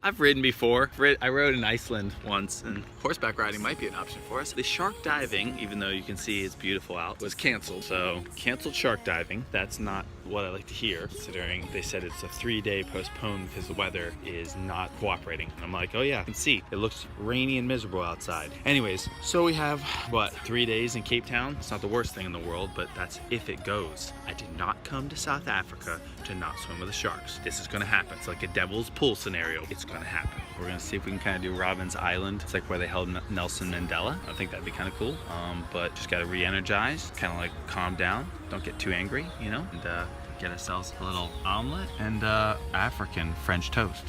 I've ridden before. I rode in Iceland once, and horseback riding might be an option for us. The shark diving, even though you can see it's beautiful out, was canceled. So canceled shark diving. That's not what I like to hear, considering they said it's a 3-day postponed because the weather is not cooperating. I'm like, oh yeah, I can see. It looks rainy and miserable outside. Anyways, so we have, what, 3 days in Cape Town? It's not the worst thing in the world, but that's if it goes. I did not come to South Africa to not swim with the sharks. This is gonna happen. It's like a devil's pool scenario. It's gonna happen. We're gonna see if we can kind of do Robben's Island. It's like where they held Nelson Mandela. I think that'd be kind of cool. But just gotta re-energize, kind of like calm down. Don't get too angry, you know? And get ourselves a little omelet and African French toast.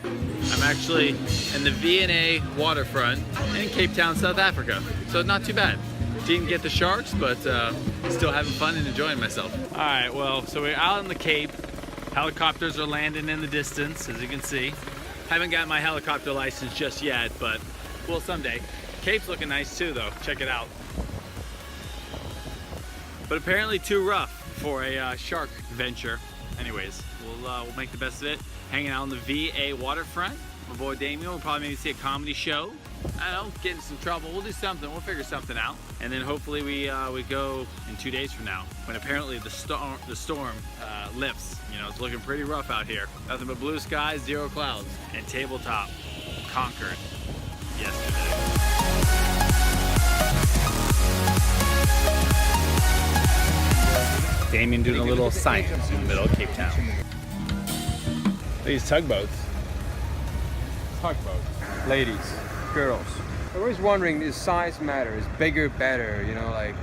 I'm actually in the V&A waterfront in Cape Town, South Africa. So not too bad. Didn't get the sharks, but still having fun and enjoying myself. All right, well, so we're out on the Cape. Helicopters are landing in the distance, as you can see. Haven't got my helicopter license just yet, but will someday. Cape's looking nice too, though. Check it out. But apparently too rough for a shark venture. Anyways, we'll make the best of it. Hanging out on the VA waterfront. My boy Damien will probably maybe see a comedy show. I don't know, get into some trouble. We'll do something. We'll figure something out. And then hopefully we go in 2 days from now, when apparently the storm lifts. You know, it's looking pretty rough out here. Nothing but blue skies, 0 clouds, and tabletop conquered yesterday. Damien doing a little science in the middle of Cape Town. These tugboats. Ladies, girls. I'm always wondering, is size matter? Is bigger better? You know, like,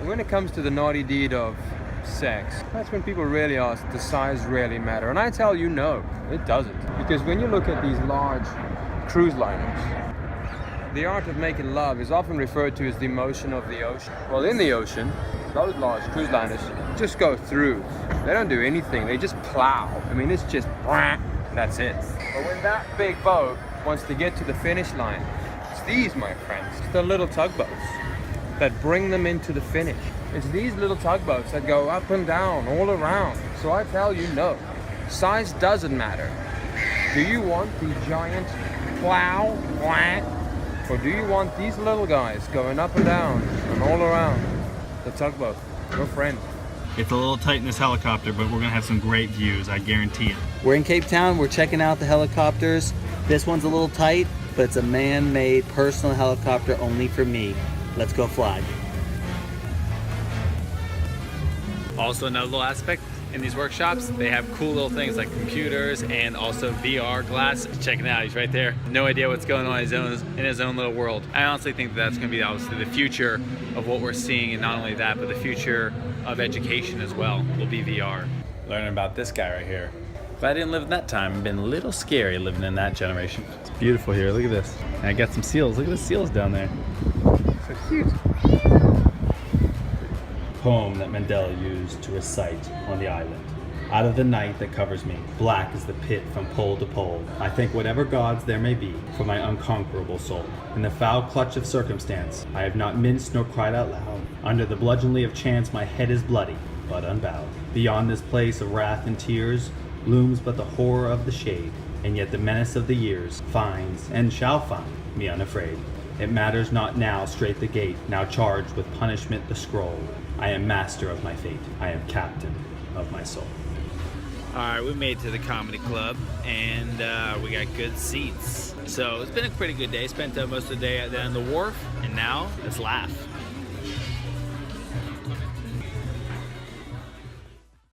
when it comes to the naughty deed of sex, that's when people really ask, does size really matter? And I tell you, no, it doesn't. Because when you look at these large cruise liners, the art of making love is often referred to as the motion of the ocean. Well, in the ocean, those large cruise liners just go through. They don't do anything, they just plow. I mean, it's just, that's it. But when that big boat wants to get to the finish line, it's these, my friends, the little tugboats that bring them into the finish. It's these little tugboats that go up and down, all around. So I tell you, no, size doesn't matter. Do you want the giant plow, or do you want these little guys going up and down and all around the tugboat? Your friend. It's a little tight in this helicopter, but we're gonna have some great views, I guarantee it. We're in Cape Town, we're checking out the helicopters. This one's a little tight, but it's a man-made personal helicopter only for me. Let's go fly. Also, another little aspect in these workshops, they have cool little things like computers and also VR glasses. Check it out, he's right there. No idea what's going on in his own little world. I honestly think that's gonna be obviously the future of what we're seeing, and not only that, but the future of education as well will be VR. Learning about this guy right here. If I didn't live in that time, it'd been a little scary living in that generation. It's beautiful here, look at this. And I got some seals, look at the seals down there. So cute. Poem that Mandela used to recite on the island. Out of the night that covers me, black is the pit from pole to pole. I thank whatever gods there may be for my unconquerable soul. In the foul clutch of circumstance, I have not minced nor cried out loud. Under the bludgeonly of chance, my head is bloody, but unbowed. Beyond this place of wrath and tears, looms but the horror of the shade, and yet the menace of the years finds, and shall find, me unafraid. It matters not now, straight the gate, now charged with punishment the scroll. I am master of my fate, I am captain of my soul. Alright, we made it to the comedy club, and we got good seats. So it's been a pretty good day. Spent most of the day down the wharf, and now let's laugh.